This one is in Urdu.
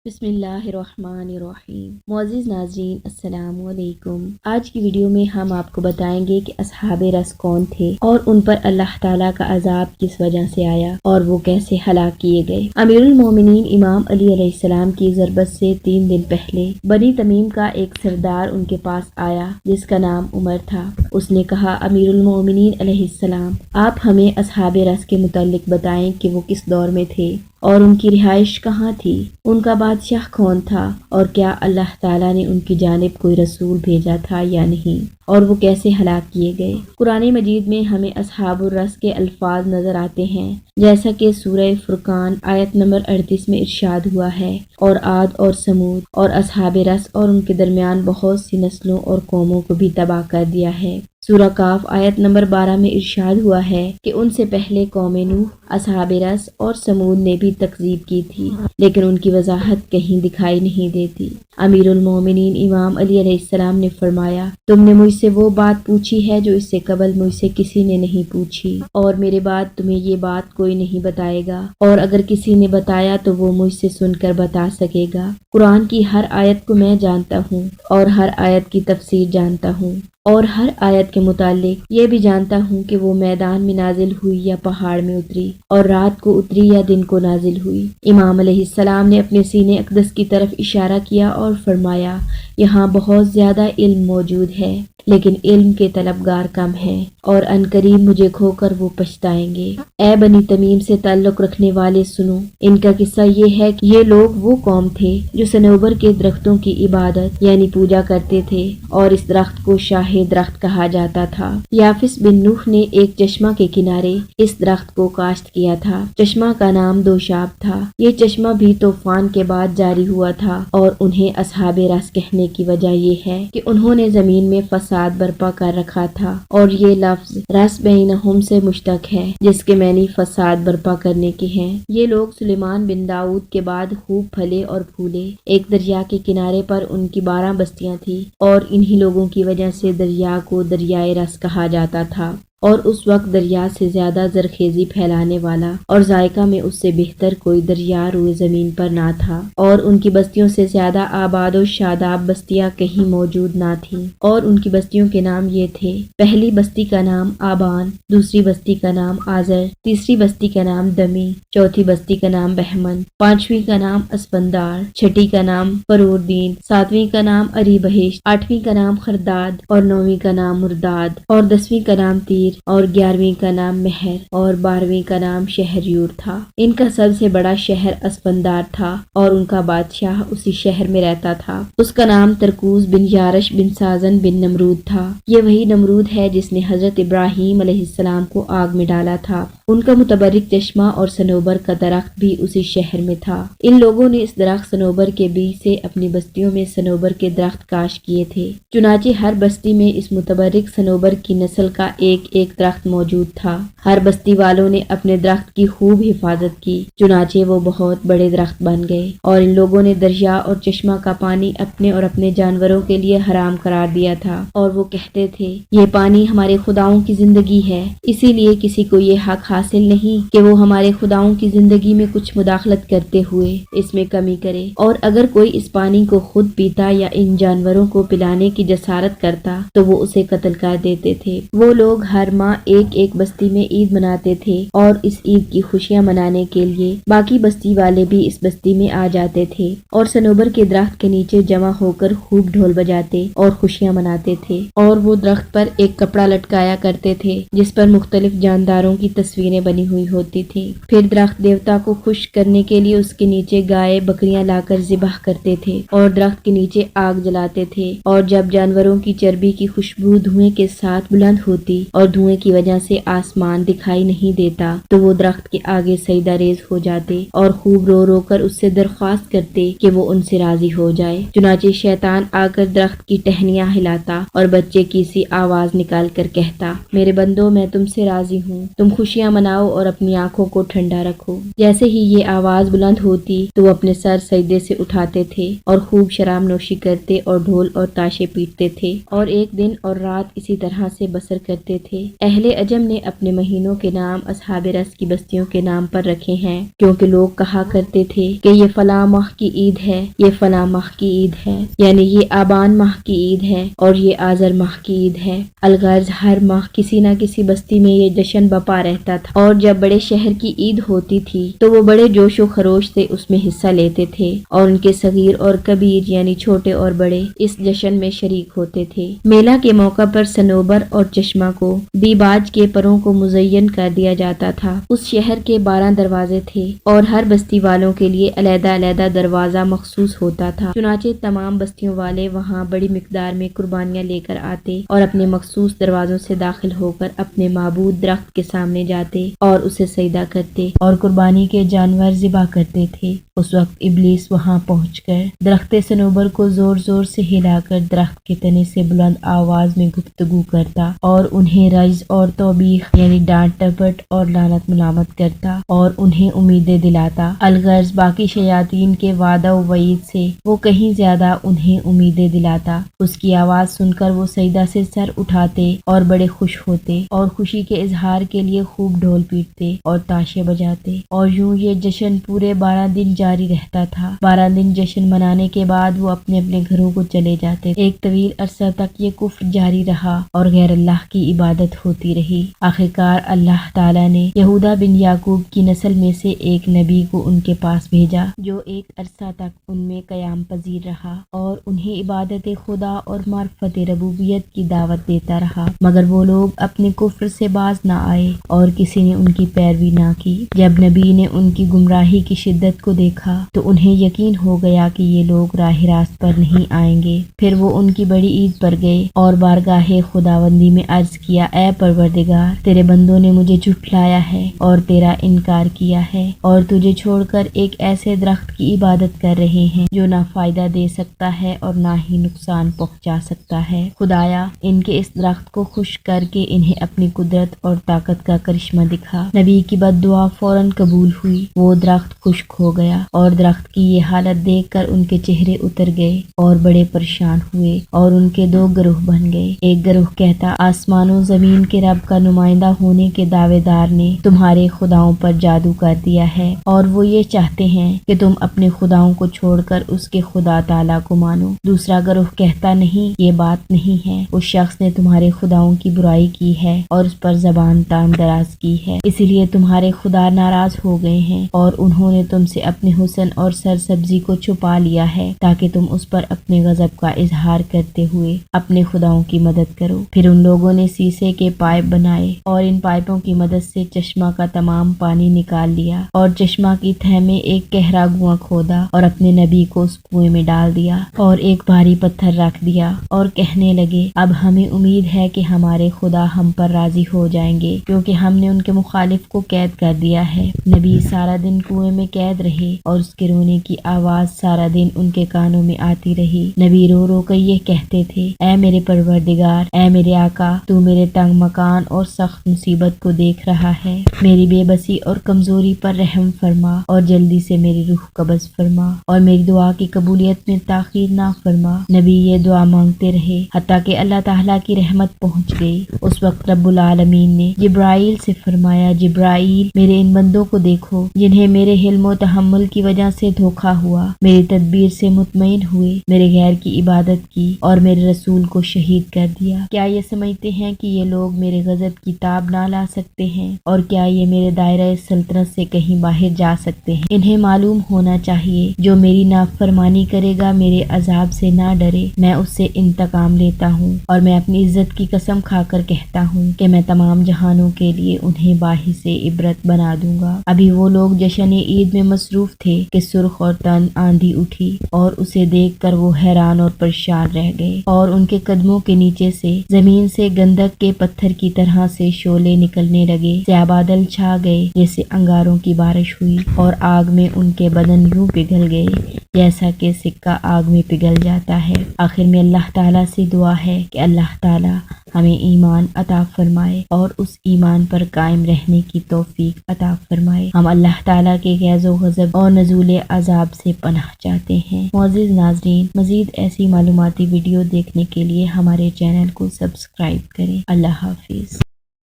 بسم اللہ الرحمن الرحیم۔ معزز ناظرین السلام علیکم۔ آج کی ویڈیو میں ہم آپ کو بتائیں گے کہ اصحاب رس کون تھے اور ان پر اللہ تعالیٰ کا عذاب کس وجہ سے آیا اور وہ کیسے ہلاک کیے گئے۔ امیر المومنین امام علی علیہ السلام کی ضربت سے 3 دن پہلے بنی تمیم کا ایک سردار ان کے پاس آیا جس کا نام عمر تھا۔ اس نے کہا، امیر المومنین علیہ السلام، آپ ہمیں اصحاب رس کے متعلق بتائیں کہ وہ کس دور میں تھے اور ان کی رہائش کہاں تھی، ان کا بادشاہ کون تھا اور کیا اللہ تعالیٰ نے ان کی جانب کوئی رسول بھیجا تھا یا نہیں، اور وہ کیسے ہلاک کیے گئے۔ قرآن مجید میں ہمیں اصحاب الرس کے الفاظ نظر آتے ہیں، جیسا کہ سورہ فرقان آیت نمبر 38 میں ارشاد ہوا ہے، اور عاد اور سمود اور اصحاب رس اور ان کے درمیان بہت سی نسلوں اور قوموں کو بھی تباہ کر دیا ہے۔ سورہ کاف آیت نمبر 12 میں ارشاد ہوا ہے کہ ان سے پہلے قوم نوح، اصحاب رس اور سمود نے بھی تکذیب کی تھی، لیکن ان کی وضاحت کہیں دکھائی نہیں دیتی۔ امیر المومنین امام علی علیہ السلام نے فرمایا، تم نے مجھ سے وہ بات پوچھی ہے جو اس سے قبل مجھ سے کسی نے نہیں پوچھی، اور میرے بعد تمہیں یہ بات کوئی نہیں بتائے گا، اور اگر کسی نے بتایا تو وہ مجھ سے سن کر بتا سکے گا۔ قرآن کی ہر آیت کو میں جانتا ہوں اور ہر آیت کی تفسیر جانتا ہوں، اور ہر آیت کے متعلق یہ بھی جانتا ہوں کہ وہ میدان میں نازل ہوئی یا پہاڑ میں اتری، اور رات کو اتری یا دن کو نازل ہوئی۔ امام علیہ السلام نے اپنے سینے اقدس کی طرف اشارہ کیا اور فرمایا، یہاں بہت زیادہ علم موجود ہے، لیکن علم کے طلبگار کم ہیں، اور عنقریب مجھے کھو کر وہ پچھتائیں گے۔ اے بنی تمیم سے تعلق رکھنے والے سنو، ان کا قصہ یہ ہے کہ یہ لوگ وہ قوم تھے جو صنوبر کے درختوں کی عبادت یعنی پوجا کرتے تھے، اور اس درخت کو شاہ درخت کہا جاتا تھا۔ یافس بن نوح نے ایک چشمہ کے کنارے اس درخت کو کاشت کیا تھا۔ چشمہ کا نام دوشاب تھا۔ یہ چشمہ بھی طوفان کے بعد جاری ہوا تھا، اور انہیں اصحاب رس کہنے کی وجہ یہ ہے کہ انہوں نے زمین میں فساد برپا کر رکھا تھا، اور یہ لفظ رس بینہم سے مشتق ہے جس کے معنی فساد برپا کرنے کے ہیں۔ یہ لوگ سلیمان بن داؤد کے بعد خوب پھلے اور پھولے۔ ایک دریا کے کنارے پر ان کی 12 بستیاں تھیں، اور انہی لوگوں کی وجہ سے دریا کو دریائے رس کہا جاتا تھا، اور اس وقت دریا سے زیادہ زرخیزی پھیلانے والا اور ذائقہ میں اس سے بہتر کوئی دریا روئے زمین پر نہ تھا، اور ان کی بستیوں سے زیادہ آباد و شاداب بستیاں کہیں موجود نہ تھیں، اور ان کی بستیوں کے نام یہ تھے: پہلی بستی کا نام آبان، دوسری بستی کا نام آزر، تیسری بستی کا نام دمی، چوتھی بستی کا نام بہمن، پانچویں کا نام اسپندار، چھٹی کا نام پروردین، ساتویں کا نام اری بہشت، آٹھویں کا نام خرداد، اور نویں کا نام مرداد، اور 10ویں کا نام تیر، اور 11ویں کا نام مہر، اور 12ویں کا نام شہریور تھا۔ ان کا سب سے بڑا شہر اسپندار تھا، اور ان کا بادشاہ اسی شہر میں رہتا تھا۔ اس کا نام ترکوز بن یارش بن سازن بن نمرود تھا۔ یہ وہی نمرود ہے جس نے حضرت ابراہیم علیہ السلام کو آگ میں ڈالا تھا۔ ان کا متبرک چشمہ اور صنوبر کا درخت بھی اسی شہر میں تھا۔ ان لوگوں نے اس درخت صنوبر کے بیج سے اپنی بستیوں میں صنوبر کے درخت کاشت کیے تھے، چنانچہ ہر بستی میں اس متبرک صنوبر کی نسل کا ایک درخت موجود تھا۔ ہر بستی والوں نے اپنے درخت کی خوب حفاظت کی، چنانچہ وہ بہت بڑے درخت بن گئے، اور ان لوگوں نے دریا اور چشمہ کا پانی اپنے اور اپنے جانوروں کے لیے حرام قرار دیا تھا، اور وہ کہتے تھے، یہ پانی ہمارے خداؤں کی زندگی ہے، اسی لیے کسی کو یہ حق حاصل نہیں کہ وہ ہمارے خداؤں کی زندگی میں کچھ مداخلت کرتے ہوئے اس میں کمی کرے، اور اگر کوئی اس پانی کو خود پیتا یا ان جانوروں کو پلانے کی جسارت کرتا تو وہ اسے قتل کر دیتے تھے۔ وہ لوگ ہر ماہ ایک بستی میں عید مناتے تھے، اور اس عید کی خوشیاں منانے کے لیے باقی بستی والے بھی اس بستی میں آ جاتے تھے، اور صنوبر کے درخت کے نیچے جمع ہو کر خوب ڈھول بجاتے اور خوشیاں مناتے تھے، اور وہ درخت پر ایک کپڑا لٹکایا کرتے تھے جس پر مختلف جانداروں کی تصویریں بنی ہوئی ہوتی تھی۔ پھر درخت دیوتا کو خوش کرنے کے لیے اس کے نیچے گائے بکریاں لا کر ذبح کرتے تھے، اور درخت کے نیچے آگ جلاتے تھے، اور جب جانوروں کی چربی کی خوشبو دھوئیں کے ساتھ بلند ہوتی اور دھوئیں کی وجہ سے آسمان دکھائی نہیں دیتا تو وہ درخت کے آگے سجدہ ریز ہو جاتے اور خوب رو رو کر اس سے درخواست کرتے کہ وہ ان سے راضی ہو جائے۔ چنانچہ شیطان آ کر درخت کی ٹہنیاں ہلاتا اور بچے کی سی آواز نکال کر کہتا، میرے بندو، میں تم سے راضی ہوں، تم خوشیاں مناؤ اور اپنی آنکھوں کو ٹھنڈا رکھو۔ جیسے ہی یہ آواز بلند ہوتی تو وہ اپنے سر سجدے سے اٹھاتے تھے اور خوب شراب نوشی کرتے اور ڈھول اور تاشے پیٹتے تھے، اور ایک دن اور رات اسی طرح سے بسر کرتے تھے۔ اہل عجم نے اپنے مہینوں کے نام اصحاب رس کی بستیوں کے نام پر رکھے ہیں، کیونکہ لوگ کہا کرتے تھے کہ یہ فلاں ماہ کی عید ہے، یہ فلاں ماہ کی عید ہے، یعنی یہ آبان ماہ کی عید ہے اور یہ آذر ماہ کی عید ہے۔ الغرض ہر ماہ کسی نہ کسی بستی میں یہ جشن بپا رہتا تھا، اور جب بڑے شہر کی عید ہوتی تھی تو وہ بڑے جوش و خروش سے اس میں حصہ لیتے تھے، اور ان کے صغیر اور کبیر یعنی چھوٹے اور بڑے اس جشن میں شریک ہوتے تھے۔ میلہ کے موقع پر صنوبر اور چشمہ کو دیباج کے پروں کو مزین کر دیا جاتا تھا۔ اس شہر کے 12 دروازے تھے اور ہر بستی والوں کے لیے علیحدہ علیحدہ دروازہ مخصوص ہوتا تھا، چنانچہ تمام بستیوں والے وہاں بڑی مقدار میں قربانیاں لے کر آتے اور اپنے مخصوص دروازوں سے داخل ہو کر اپنے معبود درخت کے سامنے جاتے اور اسے سجدہ کرتے اور قربانی کے جانور ذبح کرتے تھے۔ اس وقت ابلیس وہاں پہنچ کر درخت صنوبر کو زور زور سے ہلا کر درخت کے تنے سے بلند آواز میں گفتگو کرتا اور انہیں رجز اور توبیخ یعنی ڈانٹ ٹپٹ اور لعنت ملامت کرتا اور انہیں امیدیں دلاتا۔ الغرض باقی شیاطین کے وعدہ و وعید سے وہ کہیں زیادہ انہیں امیدیں دلاتا۔ اس کی آواز سن کر وہ سجدہ سے سر اٹھاتے اور بڑے خوش ہوتے اور خوشی کے اظہار کے لیے خوب ڈھول پیٹتے اور تاشے بجاتے، اور یوں یہ جشن پورے 12 دن جاری رہتا تھا۔ 12 دن جشن منانے کے بعد وہ اپنے اپنے گھروں کو چلے جاتے۔ ایک طویل عرصہ تک یہ کفر جاری رہا اور غیر اللہ کی عبادت ہوتی رہی۔ آخرکار اللہ تعالیٰ نے یہودا بن یعقوب کی نسل میں سے ایک نبی کو ان کے پاس بھیجا، جو ایک عرصہ تک ان میں قیام پذیر رہا اور انہیں عبادت خدا اور معرفت ربوبیت کی دعوت دیتا رہا، مگر وہ لوگ اپنے کفر سے باز نہ آئے اور کسی نے ان کی پیروی نہ کی۔ جب نبی نے ان کی گمراہی کی شدت کو دیکھا تو انہیں یقین ہو گیا کہ یہ لوگ راہ راست پر نہیں آئیں گے۔ پھر وہ ان کی بڑی عید پر گئے اور بارگاہ خداوندی میں عرض کیا، اے پروردگار، تیرے بندوں نے مجھے جھٹلایا ہے اور تیرا انکار کیا ہے اور تجھے چھوڑ کر ایک ایسے درخت کی عبادت کر رہے ہیں جو نہ فائدہ دے سکتا ہے اور نہ ہی نقصان پہنچا سکتا ہے۔ خدایا، ان کے اس درخت کو خشک کر کے انہیں اپنی قدرت اور طاقت کا کرشمہ دکھا۔ نبی کی بد دعا فوراً قبول ہوئی، وہ درخت خشک ہو گیا اور درخت کی یہ حالت دیکھ کر ان کے چہرے اتر گئے اور بڑے پریشان ہوئے اور ان کے 2 گروہ بن گئے۔ ایک گروہ کہتا، آسمان و زمین کے رب کا نمائندہ ہونے کے دعوے دار نے تمہارے خداؤں پر جادو کر دیا ہے اور وہ یہ چاہتے ہیں کہ تم اپنے خداؤں کو چھوڑ کر اس کے خدا تعالیٰ کو مانو۔ دوسرا گروہ کہتا، نہیں، یہ بات نہیں ہے، اس شخص نے تمہارے خداؤں کی برائی کی ہے اور اس پر زبان تان دراز کی ہے، اسی لیے تمہارے خدا ناراض ہو گئے ہیں اور انہوں نے تم سے اپنے حسن اور سرسبزی کو چھپا لیا ہے تاکہ تم اس پر اپنے غضب کا اظہار کرتے ہوئے اپنے خداؤں کی مدد کرو۔ پھر ان لوگوں نے سیسے کے پائپ بنائے اور ان پائپوں کی مدد سے چشمہ کا تمام پانی نکال لیا اور چشمہ کی تہہ میں ایک گہرا کنواں کھودا اور اپنے نبی کو اس کنویں میں ڈال دیا اور ایک بھاری پتھر رکھ دیا اور کہنے لگے، اب ہمیں امید ہے کہ ہمارے خدا ہم پر راضی ہو جائیں گے کیونکہ ہم نے ان کے مخالف کو قید کر دیا ہے۔ نبی سارا دن کنویں میں قید رہے اور اس کے رونے کی آواز سارا دن ان کے کانوں میں آتی رہی۔ نبی رو رو کر یہ کہتے تھے، اے میرے پروردگار، اے میرے آقا، تو میرے تنگ مکان اور سخت مصیبت کو دیکھ رہا ہے، میری بے بسی اور کمزوری پر رحم فرما اور جلدی سے میری روح قبض فرما اور میری دعا کی قبولیت میں تاخیر نہ فرما۔ نبی یہ دعا مانگتے رہے حتیٰ کہ اللہ تعالیٰ کی رحمت پہنچ گئی۔ اس وقت رب العالمین نے جبرائیل سے فرمایا، جبرائیل، میرے ان بندوں کو دیکھو جنہیں میرے حلم و تحمل کی وجہ سے دھوکا ہوا، میری تدبیر سے مطمئن ہوئے، میرے غیر کی عبادت کی اور میرے رسول کو شہید کر دیا۔ کیا یہ سمجھتے ہیں کہ یہ لوگ میرے غضب کی تاب نہ لا سکتے ہیں اور کیا یہ میرے دائرہ سلطنت سے کہیں باہر جا سکتے ہیں؟ انہیں معلوم ہونا چاہیے جو میری نافرمانی کرے گا میرے عذاب سے نہ ڈرے، میں اس سے انتقام لیتا ہوں اور میں اپنی عزت کی قسم کھا کر کہتا ہوں کہ میں تمام جہانوں کے لیے انہیں باعث عبرت بنا دوں گا۔ ابھی وہ لوگ جشن عید میں مصروف تھے کہ سرخ اور تند آندھی اٹھی اور اسے دیکھ کر وہ حیران اور پریشان رہ گئے اور ان کے قدموں کے نیچے سے زمین سے گندک کے پتھر کی طرح سے شعلے نکلنے لگے، سیاہ بادل چھا گئے جیسے انگاروں کی بارش ہوئی اور آگ میں ان کے بدن یوں پگھل گئے جیسا کہ سکہ آگ میں پگھل جاتا ہے۔ آخر میں اللہ تعالیٰ سے دعا ہے کہ اللہ تعالیٰ ہمیں ایمان عطا فرمائے اور اس ایمان پر قائم رہنے کی توفیق عطا فرمائے۔ ہم اللہ تعالیٰ کے غیظ و غضب اور نزول عذاب سے پناہ چاہتے ہیں۔ معزز ناظرین، مزید ایسی معلوماتی ویڈیو دیکھنے کے لیے ہمارے چینل کو سبسکرائب کریں۔ اللہ حافظ۔